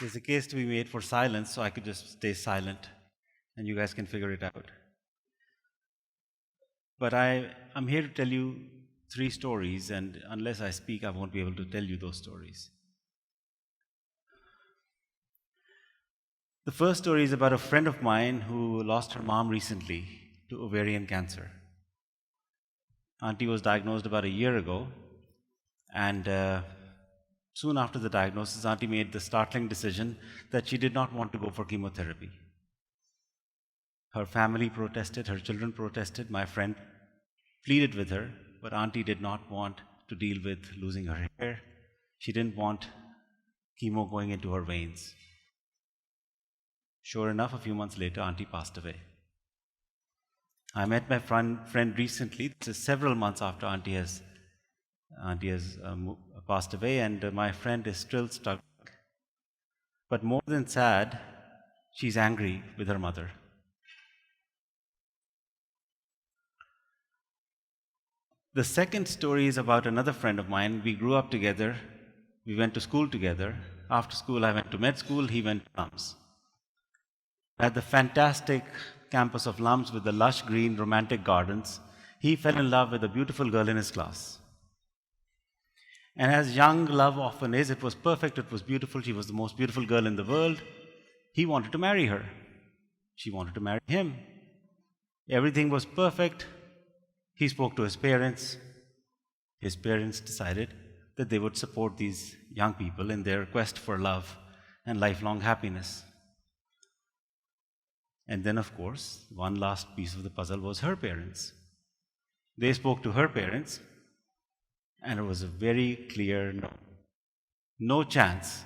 There's a case to be made for silence, so I could just stay silent and you guys can figure it out. But I'm here to tell you 3 stories, and unless I speak, I won't be able to tell you those stories. The first story is about a friend of mine who lost her mom recently to ovarian cancer. Auntie was diagnosed about a year ago, and soon after the diagnosis, Auntie made the startling decision that she did not want to go for chemotherapy. Her family protested, her children protested, my friend pleaded with her, but Auntie did not want to deal with losing her hair. She didn't want chemo going into her veins. Sure enough, a few months later, Auntie passed away. I met my friend recently. This is several months after Auntie has passed away, and my friend is still struggling. But more than sad, she's angry with her mother. The second story is about another friend of mine. We grew up together. We went to school together. After school, I went to med school. He went to LUMS. At the fantastic campus of LUMS with the lush green romantic gardens, he fell in love with a beautiful girl in his class. And as young love often is, it was perfect, it was beautiful. She was the most beautiful girl in the world. He wanted to marry her. She wanted to marry him. Everything was perfect. He spoke to his parents. His parents decided that they would support these young people in their quest for love and lifelong happiness. And then, of course, one last piece of the puzzle was her parents. They spoke to her parents, and it was a very clear no. No chance.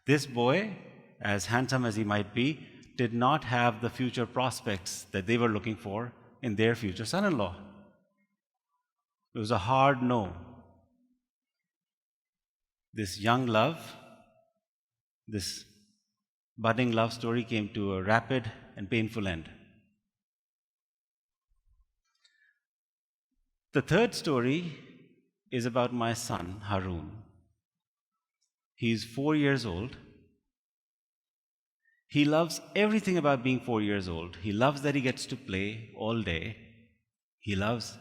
This boy, as handsome as he might be, did not have the future prospects that they were looking for in their future son-in-law. It was a hard no. This young love, this budding love story came to a rapid and painful end. The third story is about my son, Haroon. He's 4 years old. He loves everything about being 4 years old. He loves that he gets to play all day. He loves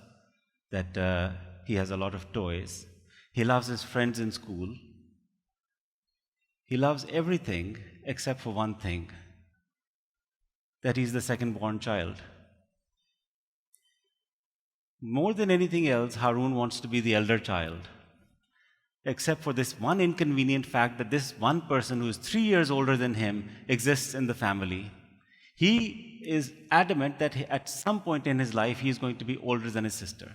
that he has a lot of toys. He loves his friends in school. He loves everything except for one thing, that he's the second-born child. More than anything else, Haroon wants to be the elder child, except for this one inconvenient fact that this one person who is 3 years older than him exists in the family. He is adamant that at some point in his life, he is going to be older than his sister.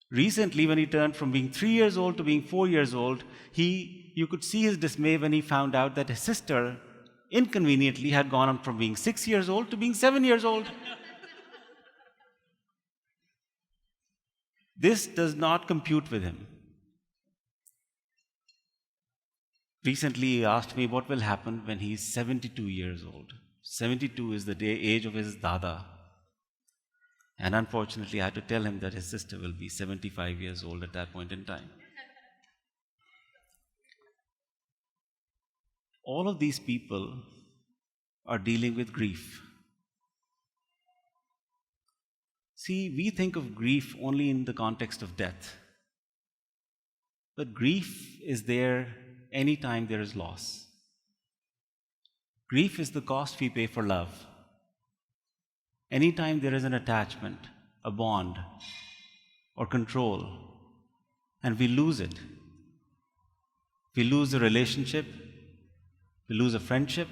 Recently, when he turned from being 3 years old to being 4 years old, you could see his dismay when he found out that his sister inconveniently had gone on from being 6 years old to being 7 years old. This does not compute with him. Recently, he asked me what will happen when he is 72 years old. 72 is the age of his dada. And unfortunately, I had to tell him that his sister will be 75 years old at that point in time. All of these people are dealing with grief. See, we think of grief only in the context of death. But grief is there anytime there is loss. Grief is the cost we pay for love. Anytime there is an attachment, a bond, or control, and we lose it. We lose a relationship, we lose a friendship,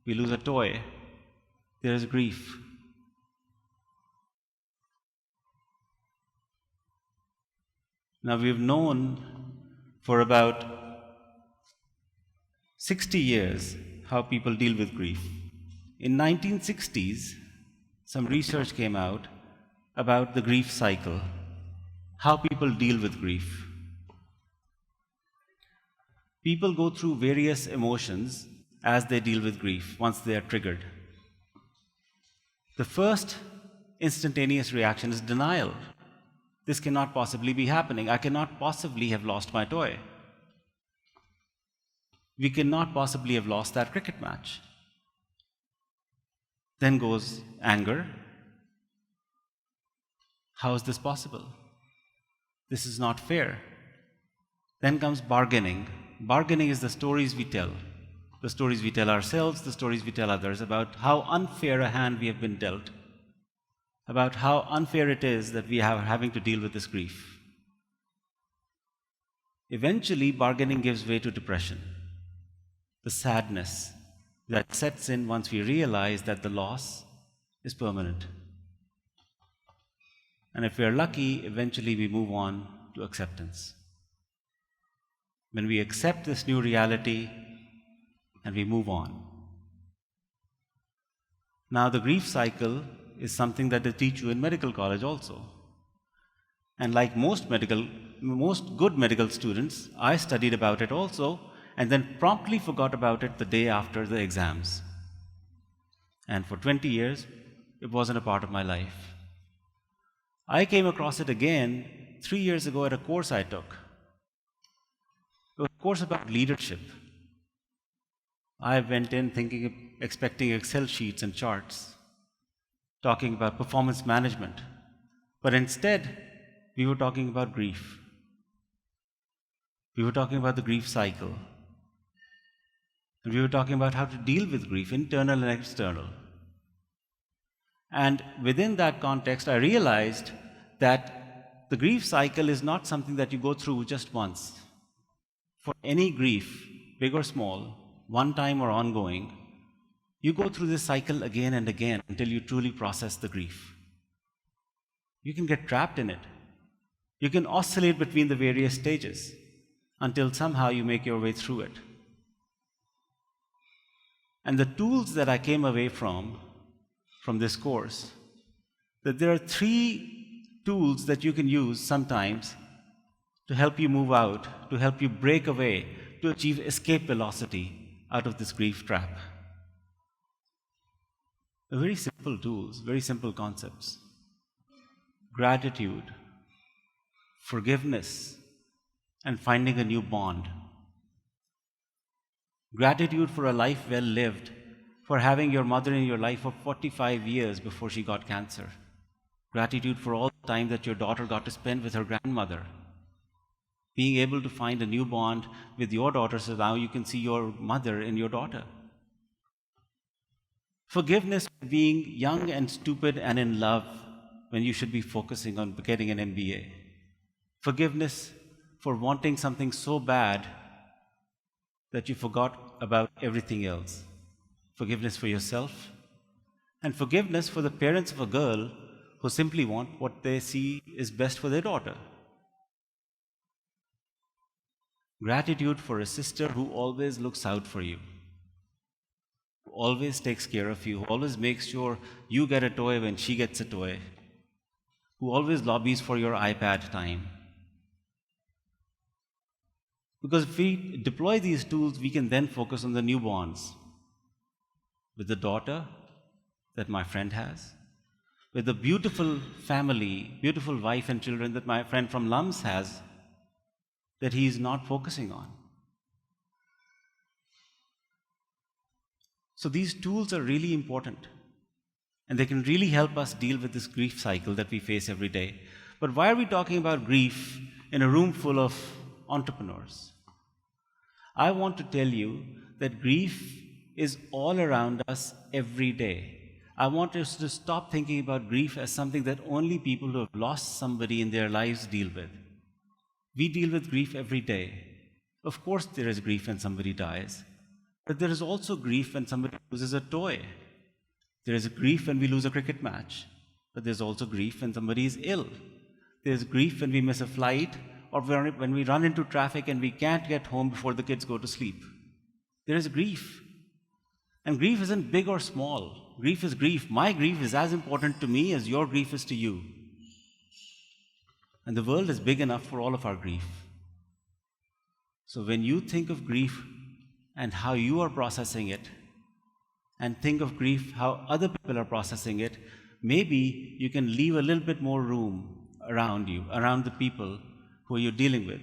we lose a toy, there is grief. Now, we've known for about 60 years how people deal with grief. In 1960s, some research came out about the grief cycle, how people deal with grief. People go through various emotions as they deal with grief once they are triggered. The first instantaneous reaction is denial. This cannot possibly be happening. I cannot possibly have lost my toy. We cannot possibly have lost that cricket match. Then goes anger. How is this possible? This is not fair. Then comes bargaining. Bargaining is the stories we tell. The stories we tell ourselves, the stories we tell others about how unfair a hand we have been dealt, about how unfair it is that we are having to deal with this grief. Eventually, bargaining gives way to depression, the sadness that sets in once we realize that the loss is permanent. And if we are lucky, eventually we move on to acceptance. When we accept this new reality and we move on. Now, the grief cycle is something that they teach you in medical college also. And like most good medical students, I studied about it also and then promptly forgot about it the day after the exams. And for 20 years, it wasn't a part of my life. I came across it again 3 years ago at a course I took. It was a course about leadership. I went in expecting Excel sheets and charts, talking about performance management. But instead, we were talking about grief. We were talking about the grief cycle. And we were talking about how to deal with grief, internal and external. And within that context, I realized that the grief cycle is not something that you go through just once. For any grief, big or small, one time or ongoing, you go through this cycle again and again until you truly process the grief. You can get trapped in it. You can oscillate between the various stages until somehow you make your way through it. And the tools that I came away from this course, that there are 3 tools that you can use sometimes to help you move out, to help you break away, to achieve escape velocity out of this grief trap. Very simple tools, very simple concepts. Gratitude, forgiveness, and finding a new bond. Gratitude for a life well lived, for having your mother in your life for 45 years before she got cancer. Gratitude for all the time that your daughter got to spend with her grandmother. Being able to find a new bond with your daughter so now you can see your mother in your daughter. Forgiveness for being young and stupid and in love when you should be focusing on getting an MBA. Forgiveness for wanting something so bad that you forgot about everything else. Forgiveness for yourself, and forgiveness for the parents of a girl who simply want what they see is best for their daughter. Gratitude for a sister who always looks out for you, who always takes care of you, who always makes sure you get a toy when she gets a toy, who always lobbies for your iPad time. Because if we deploy these tools, we can then focus on the new bonds. With the daughter that my friend has, with the beautiful family, beautiful wife and children that my friend from LUMS has, that he is not focusing on. So these tools are really important, and they can really help us deal with this grief cycle that we face every day. But why are we talking about grief in a room full of entrepreneurs? I want to tell you that grief is all around us every day. I want us to stop thinking about grief as something that only people who have lost somebody in their lives deal with. We deal with grief every day. Of course, there is grief when somebody dies, but there is also grief when somebody loses a toy. There is grief when we lose a cricket match, but there's also grief when somebody is ill. There's grief when we miss a flight, or when we run into traffic and we can't get home before the kids go to sleep. There is grief. And grief isn't big or small. Grief is grief. My grief is as important to me as your grief is to you. And the world is big enough for all of our grief. So when you think of grief and how you are processing it, and think of grief how other people are processing it, maybe you can leave a little bit more room around you, around the people who you're dealing with.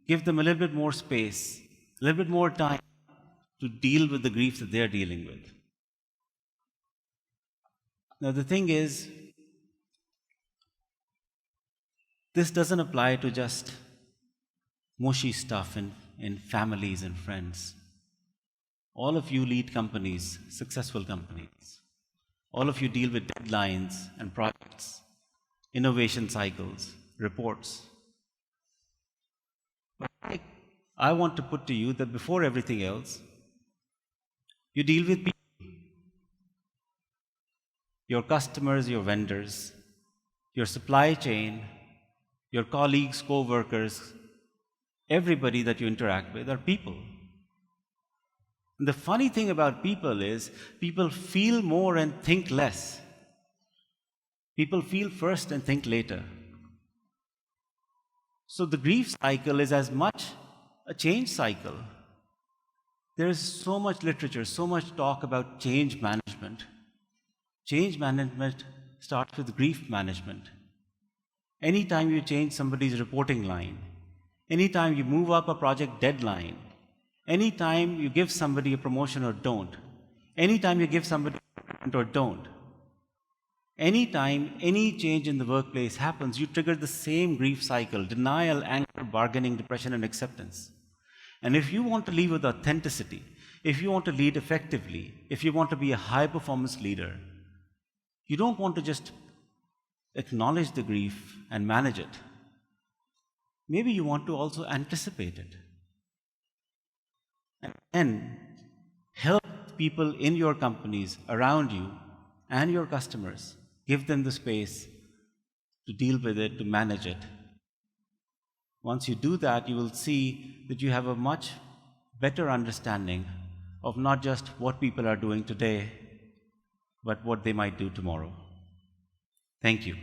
Give them a little bit more space, a little bit more time to deal with the grief that they're dealing with. Now, the thing is, this doesn't apply to just mushy stuff in families and friends. All of you lead companies, successful companies. All of you deal with deadlines and projects, innovation cycles, reports. But I want to put to you that before everything else, you deal with people. Your customers, your vendors, your supply chain, your colleagues, co-workers, everybody that you interact with are people. And the funny thing about people is people feel more and think less. People feel first and think later. So the grief cycle is as much a change cycle. There is so much literature, so much talk about change management. Change management starts with grief management. Anytime you change somebody's reporting line, anytime you move up a project deadline, anytime you give somebody a promotion or don't, anytime you give somebody a promotion or don't, anytime any change in the workplace happens, you trigger the same grief cycle: denial, anger, bargaining, depression, and acceptance. And if you want to lead with authenticity, if you want to lead effectively, if you want to be a high-performance leader, you don't want to just acknowledge the grief and manage it. Maybe you want to also anticipate it. And help people in your companies, around you, and your customers. Give them the space to deal with it, to manage it. Once you do that, you will see that you have a much better understanding of not just what people are doing today, but what they might do tomorrow. Thank you.